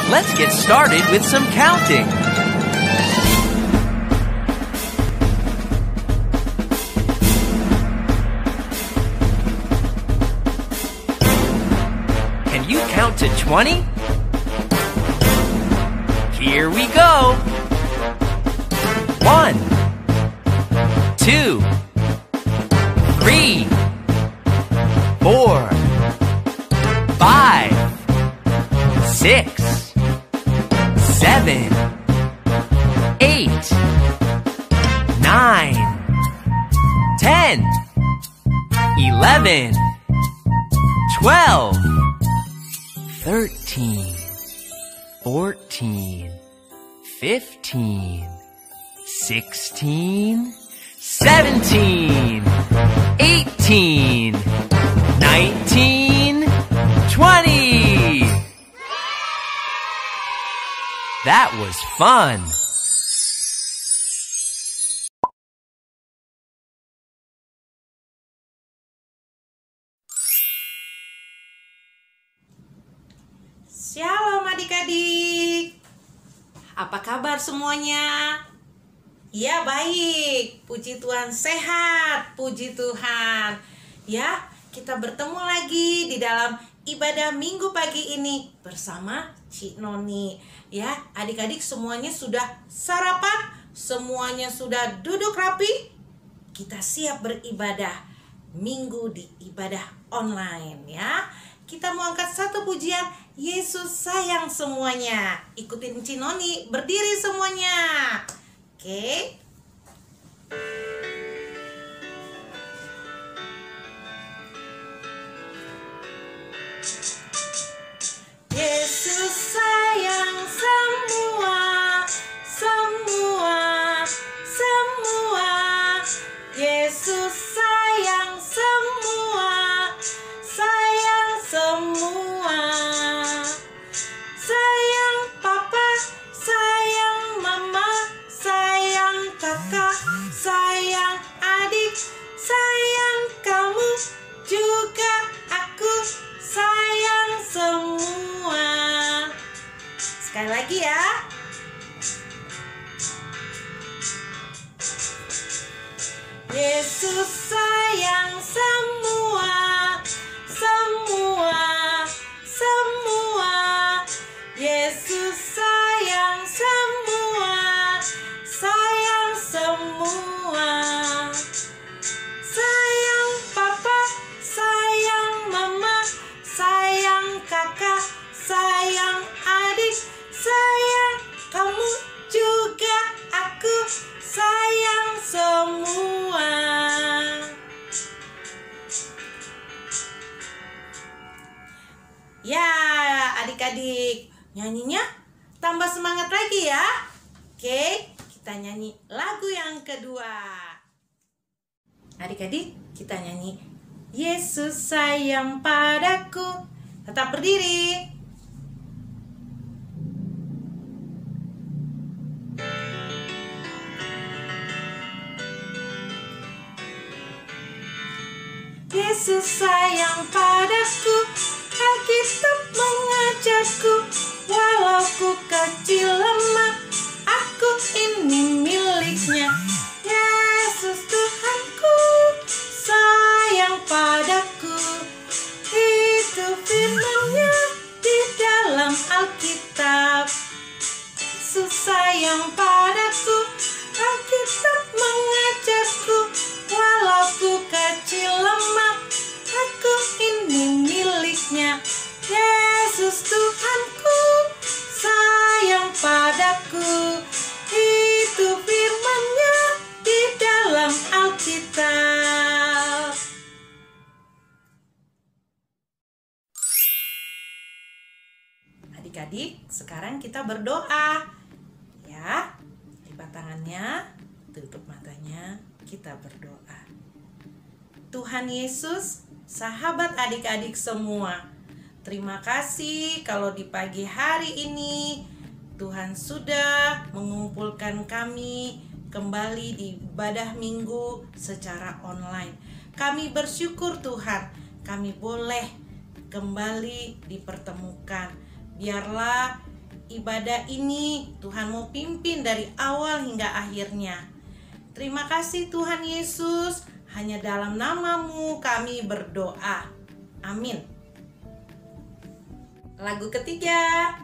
Let's get started with some counting. Can you count to 20? Here we go. 1, 2, 3, 4, 5, 6, 7, 8, 9, 10, 11, 12, 13, 14, 15, 16, 17, 18, 19, 20. That was fun. Shalom adik-adik. Apa kabar semuanya? Ya baik, puji Tuhan sehat, puji Tuhan. Ya, kita bertemu lagi di dalam ibadah minggu pagi ini bersama Cik Noni. Ya, adik-adik semuanya sudah sarapan, semuanya sudah duduk rapi. Kita siap beribadah minggu di ibadah online ya. Kita mau angkat satu pujian, Yesus sayang semuanya. Ikutin Cik Noni, berdiri semuanya. Oke. Yesus sayang semua, semua, semua. Yesus sayang semua, sayang semua. Sayang papa, sayang mama, sayang kakak, sayang adik, sayang kamu, juga aku sayang semua. Sekali lagi ya. Yesus sayang semua, semua, semua. Yesus sayang semua, sayang semua. Sayang papa, sayang mama, sayang kakak, sayang adik, sayang kamu, juga aku sayang semua. Ya, adik-adik, nyanyinya tambah semangat lagi ya. Oke, kita nyanyi lagu yang kedua. Adik-adik, kita nyanyi Yesus sayang padaku. Tetap berdiri. Yesus sayang padaku, Alkitab mengajarku, walau ku kecil lemah, aku ini miliknya. Yesus Tuhanku sayang padaku, itu firman-Nya di dalam Alkitab. Yesus sayang padaku, Alkitab mengajarku, walau ku kecil lemah, aku ini miliknya. Yesus Tuhanku sayang padaku, itu firman-Nya di dalam Alkitab. Adik-adik, sekarang kita berdoa ya. Lipat tangannya, tutup matanya, kita berdoa. Tuhan Yesus, sahabat adik-adik semua, terima kasih kalau di pagi hari ini Tuhan sudah mengumpulkan kami kembali di ibadah minggu secara online. Kami bersyukur Tuhan, kami boleh kembali dipertemukan. Biarlah ibadah ini Tuhan mau pimpin dari awal hingga akhirnya. Terima kasih Tuhan Yesus, hanya dalam nama-Mu kami berdoa. Amin. Lagu ketiga,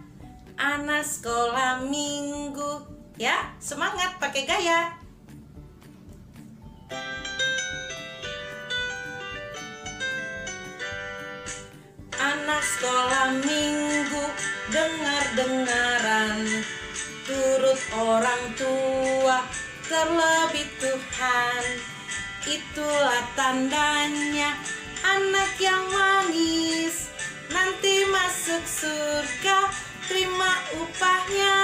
anak sekolah minggu. Ya, semangat pakai gaya. Anak sekolah minggu, dengar-dengaran, turut orang tua, terlebih Tuhan. Itulah tandanya anak yang manis, nanti masuk surga, terima upahnya.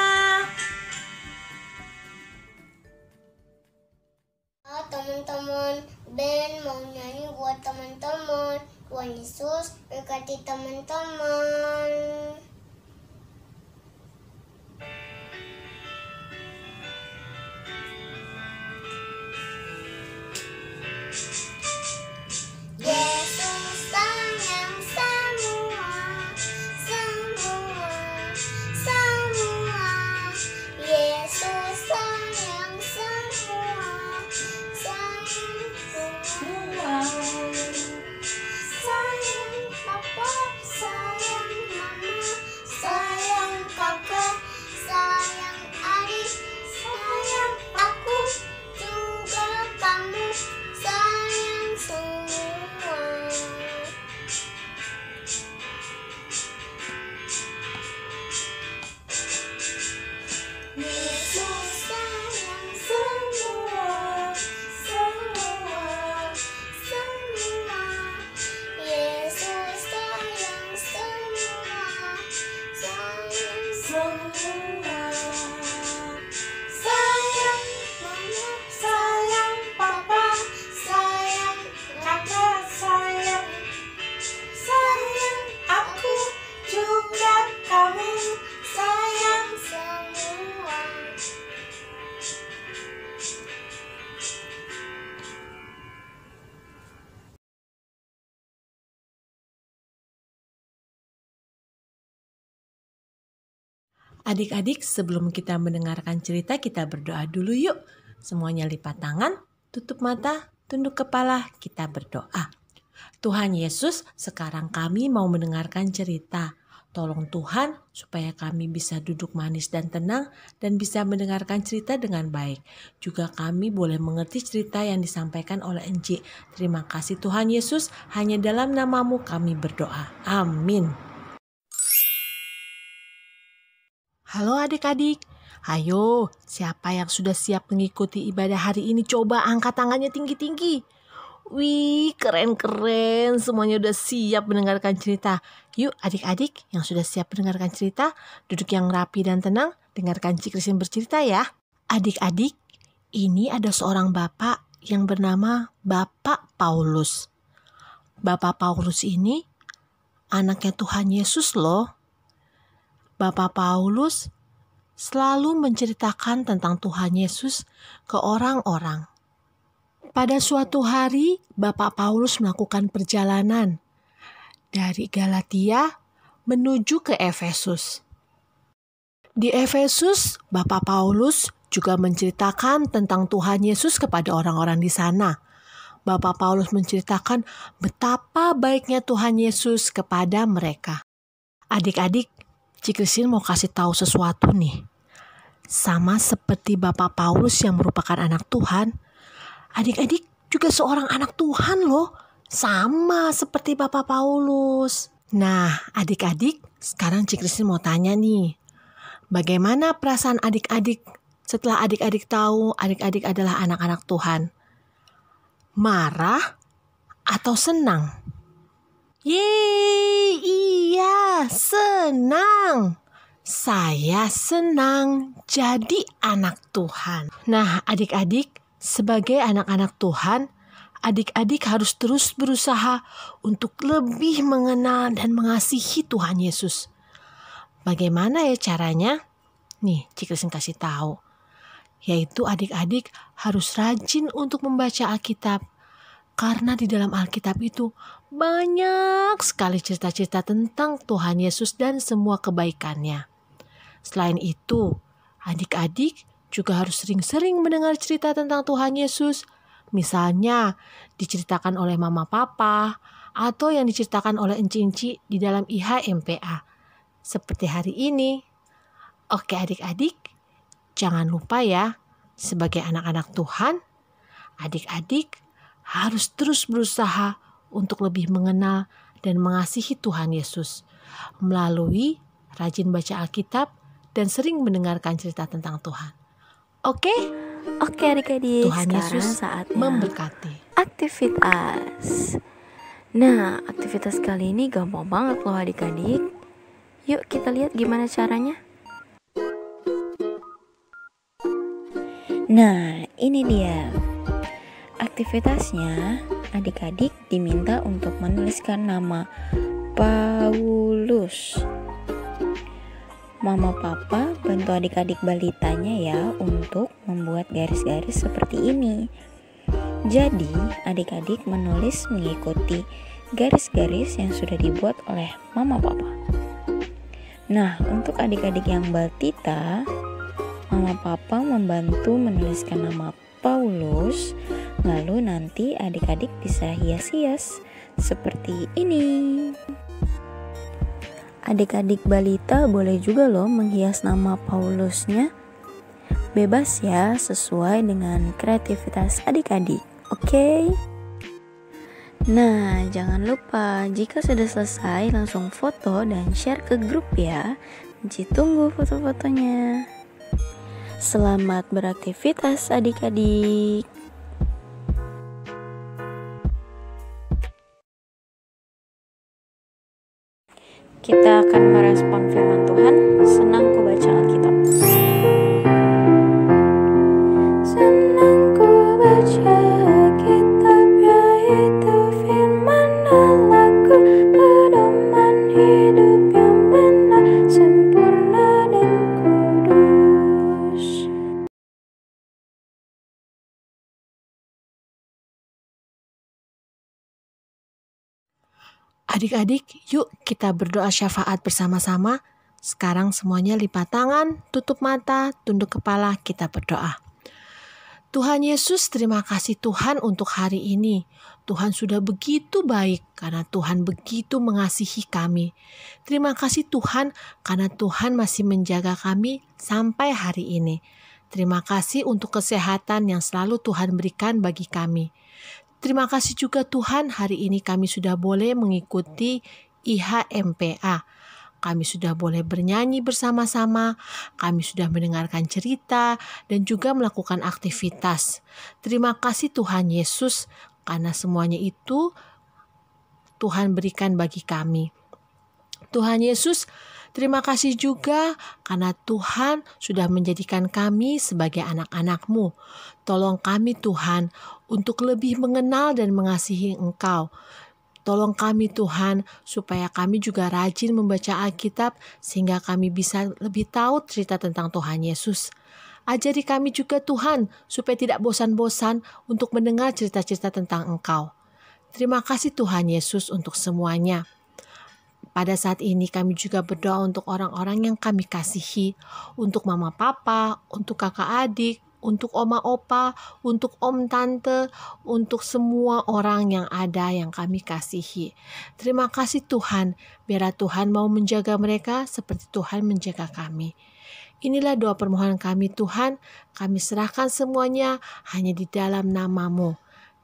Teman-teman, Ben mau nyanyi buat teman-teman. Tuhan Yesus berkati teman-teman. Yesus sayang semua, semua, semua. Yesus sayang semua, sayang semua. Sayang papa, sayang mama, sayang kakak, sayang adik, sayang aku, juga kamu, sayang semua. Yesus sayang semua, semua, semua. Yesus sayang semua, sayang semua. Sayang mama, sayang papa, sayang kakak, sayang aku, juga kamu, sayang semua. Adik-adik, sebelum kita mendengarkan cerita, kita berdoa dulu yuk. Semuanya lipat tangan, tutup mata, tunduk kepala, kita berdoa. Tuhan Yesus, sekarang kami mau mendengarkan cerita. Tolong Tuhan supaya kami bisa duduk manis dan tenang dan bisa mendengarkan cerita dengan baik. Juga kami boleh mengerti cerita yang disampaikan oleh Enci. Terima kasih Tuhan Yesus, hanya dalam nama-Mu kami berdoa. Amin. Halo adik-adik, ayo siapa yang sudah siap mengikuti ibadah hari ini coba angkat tangannya tinggi-tinggi. Wih keren-keren, semuanya udah siap mendengarkan cerita. Yuk adik-adik yang sudah siap mendengarkan cerita, duduk yang rapi dan tenang, dengarkan Cik Christine bercerita ya. Adik-adik, ini ada seorang bapak yang bernama Bapak Paulus. Bapak Paulus ini anaknya Tuhan Yesus loh. Bapak Paulus selalu menceritakan tentang Tuhan Yesus ke orang-orang. Pada suatu hari, Bapak Paulus melakukan perjalanan dari Galatia menuju ke Efesus. Di Efesus, Bapak Paulus juga menceritakan tentang Tuhan Yesus kepada orang-orang di sana. Bapak Paulus menceritakan betapa baiknya Tuhan Yesus kepada mereka. Adik-adik, Cik Christine mau kasih tahu sesuatu nih. Sama seperti Bapak Paulus yang merupakan anak Tuhan, adik-adik juga seorang anak Tuhan loh. Sama seperti Bapak Paulus. Nah, adik-adik, sekarang Cik Christine mau tanya nih. Bagaimana perasaan adik-adik setelah adik-adik tahu adik-adik adalah anak-anak Tuhan? Marah atau senang? Yeay, iya, senang. Saya senang jadi anak Tuhan. Nah, adik-adik, sebagai anak-anak Tuhan, adik-adik harus terus berusaha untuk lebih mengenal dan mengasihi Tuhan Yesus. Bagaimana ya caranya? Nih, Cik Christine kasih tahu. Yaitu adik-adik harus rajin untuk membaca Alkitab. Karena di dalam Alkitab itu banyak sekali cerita-cerita tentang Tuhan Yesus dan semua kebaikannya. Selain itu, adik-adik juga harus sering-sering mendengar cerita tentang Tuhan Yesus. Misalnya, diceritakan oleh mama papa atau yang diceritakan oleh enci-enci di dalam IHMPA. Seperti hari ini. Oke adik-adik, jangan lupa ya, sebagai anak-anak Tuhan, adik-adik harus terus berusaha untuk lebih mengenal dan mengasihi Tuhan Yesus melalui rajin baca Alkitab dan sering mendengarkan cerita tentang Tuhan. Oke? Oke adik-adik, Tuhan sekarang Yesus saatnya memberkati. aktivitas. Nah, aktivitas kali ini gampang banget loh adik-adik. Yuk kita lihat gimana caranya. Nah, ini dia. Aktivitasnya, adik-adik diminta untuk menuliskan nama Paulus. Mama papa bantu adik-adik balitanya ya untuk membuat garis-garis seperti ini. Jadi, adik-adik menulis mengikuti garis-garis yang sudah dibuat oleh mama papa. Nah, untuk adik-adik yang balita, mama papa membantu menuliskan nama Paulus, lalu nanti adik-adik bisa hias-hias seperti ini. Adik-adik balita boleh juga loh menghias nama Paulusnya. Bebas ya, sesuai dengan kreativitas adik-adik. Oke? Nah, jangan lupa jika sudah selesai langsung foto dan share ke grup ya. Enci tunggu foto-fotonya. Selamat beraktivitas adik-adik. Kita akan merespon firman Tuhan. Senang ku baca Alkitab. Senang ku baca Alkitab, yaitu firman Allahku, pedoman hidup yang benar, sempurna dan kudus. Adik-adik, yuk kita berdoa syafaat bersama-sama. Sekarang semuanya lipat tangan, tutup mata, tunduk kepala, kita berdoa. Tuhan Yesus, terima kasih Tuhan untuk hari ini. Tuhan sudah begitu baik karena Tuhan begitu mengasihi kami. Terima kasih Tuhan karena Tuhan masih menjaga kami sampai hari ini. Terima kasih untuk kesehatan yang selalu Tuhan berikan bagi kami. Terima kasih juga Tuhan, hari ini kami sudah boleh mengikuti IHMPA. Kami sudah boleh bernyanyi bersama-sama, kami sudah mendengarkan cerita, dan juga melakukan aktivitas. Terima kasih Tuhan Yesus, karena semuanya itu Tuhan berikan bagi kami. Tuhan Yesus, terima kasih juga karena Tuhan sudah menjadikan kami sebagai anak-anak-Mu. Tolong kami Tuhan untuk lebih mengenal dan mengasihi Engkau. Tolong kami Tuhan supaya kami juga rajin membaca Alkitab sehingga kami bisa lebih tahu cerita tentang Tuhan Yesus. Ajari kami juga Tuhan supaya tidak bosan-bosan untuk mendengar cerita-cerita tentang Engkau. Terima kasih Tuhan Yesus untuk semuanya. Pada saat ini kami juga berdoa untuk orang-orang yang kami kasihi, untuk mama papa, untuk kakak adik, untuk oma opa, untuk om tante, untuk semua orang yang ada yang kami kasihi. Terima kasih Tuhan, biar Tuhan mau menjaga mereka seperti Tuhan menjaga kami. Inilah doa permohonan kami Tuhan, kami serahkan semuanya hanya di dalam nama-Mu.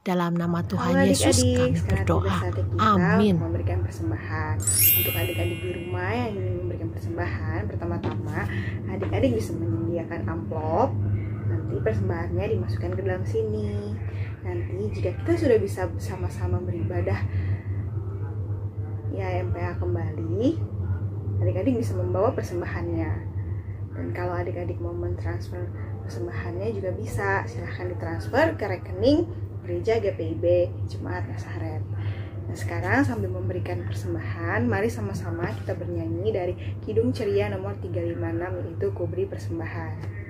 Dalam nama Tuhan Yesus kami berdoa. Amin. Memberikan persembahan untuk adik-adik di rumah yang ingin memberikan persembahan. Pertama-tama, adik-adik bisa menyediakan amplop. Nanti persembahannya dimasukkan ke dalam sini. Nanti jika kita sudah bisa bersama-sama beribadah ya MPA kembali, adik-adik bisa membawa persembahannya. Dan kalau adik-adik mau mentransfer persembahannya juga bisa, silahkan ditransfer ke rekening Gereja GPIB Jemaat Nazaret. Nah sekarang sambil memberikan persembahan, mari sama-sama kita bernyanyi dari Kidung Ceria nomor 356, yaitu Ku Beri Persembahan.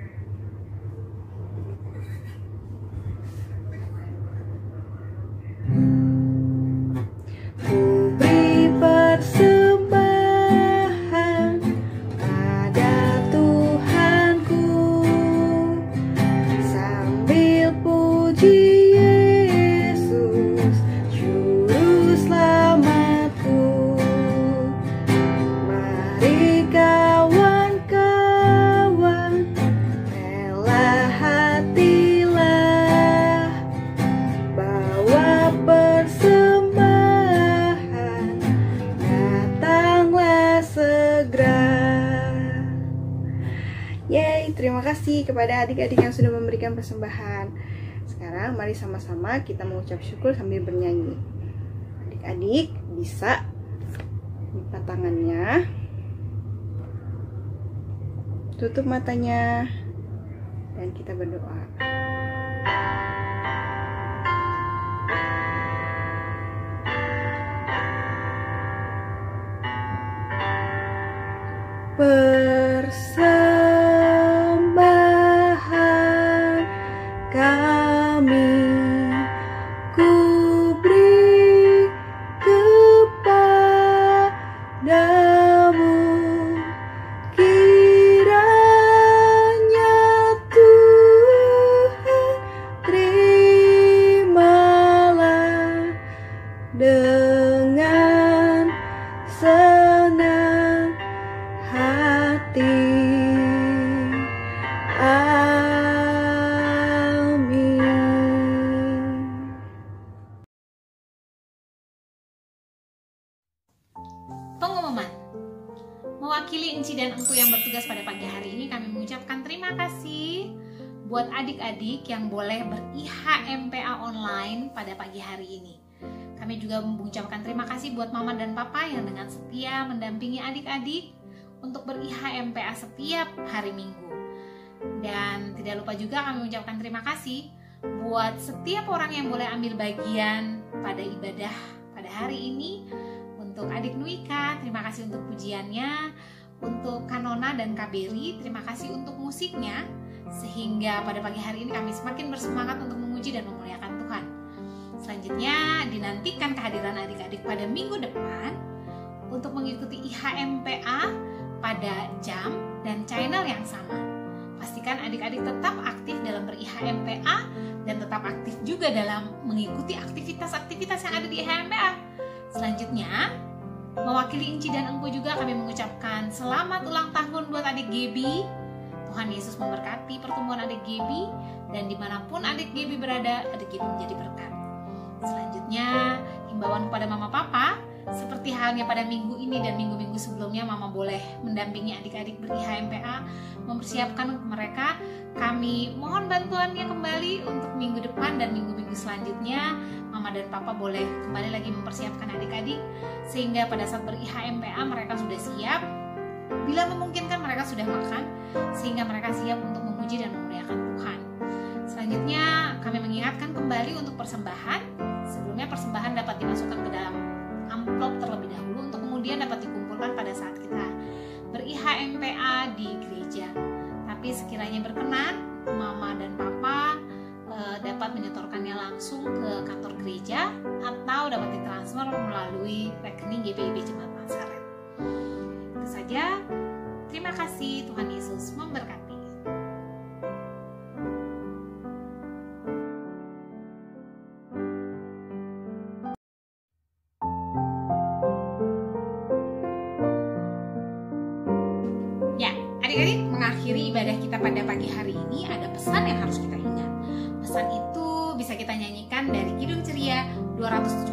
Ku beri persembahan pada Tuhan terima kasih kepada adik-adik yang sudah memberikan persembahan. Sekarang mari sama-sama kita mengucap syukur sambil bernyanyi. Adik-adik bisa lipat tangannya, tutup matanya, dan kita berdoa. Persembahan kami ku beri kepadamu, kiranya Tuhan terimalah dengan senang hati. Amin. Pengumuman. Mewakili Enci dan Engku yang bertugas pada pagi hari ini, kami mengucapkan terima kasih buat adik-adik yang boleh ber-IHMPA online pada pagi hari ini. Kami juga mengucapkan terima kasih buat Mama dan Papa yang dengan setia mendampingi adik-adik untuk ber-IHMPA setiap hari Minggu. Dan tidak lupa juga kami mengucapkan terima kasih buat setiap orang yang boleh ambil bagian pada ibadah pada hari ini. Untuk adik Nuika, terima kasih untuk pujiannya. Untuk Kanona dan Kaberi, terima kasih untuk musiknya. Sehingga pada pagi hari ini kami semakin bersemangat untuk memuji dan memuliakan Tuhan. Selanjutnya dinantikan kehadiran adik-adik pada minggu depan untuk mengikuti IHMPA pada jam dan channel yang sama. Pastikan adik-adik tetap aktif dalam ber-IHMPA dan tetap aktif juga dalam mengikuti aktivitas-aktivitas yang ada di IHMPA. Selanjutnya, mewakili Enci dan Engku juga kami mengucapkan selamat ulang tahun buat adik Gaby. Tuhan Yesus memberkati pertumbuhan adik Gaby, dan dimanapun adik Gaby berada, adik Gaby menjadi berkat. Selanjutnya, himbauan kepada Mama Papa, seperti halnya pada minggu ini dan minggu-minggu sebelumnya, Mama boleh mendampingi adik-adik ber-IHMPA, mempersiapkan mereka. Kami mohon bantuannya kembali untuk minggu depan dan minggu-minggu selanjutnya. Mama dan Papa boleh kembali lagi mempersiapkan adik-adik, sehingga pada saat ber-IHMPA mereka sudah siap. Bila memungkinkan mereka sudah makan, sehingga mereka siap untuk memuji dan memuliakan Tuhan. Selanjutnya kami mengingatkan kembali untuk persembahan. Sebelumnya persembahan dapat dimasukkan ke dalam amplop terlebih dahulu untuk kemudian dapat dikumpulkan pada saat kita ber-IHMPA di gereja. Tapi sekiranya berkenan, Mama dan Papa dapat menyetorkannya langsung ke kantor gereja atau dapat ditransfer melalui rekening GPIB Jemaat Nazaret. Itu saja. Terima kasih. Tuhan Yesus memberkati. Ya, adik-adik, mengakhiri ibadah kita pada pagi hari ini ada pesan yang harus kita ingat. Pesan itu bisa kita nyanyikan dari Kidung Ceria 270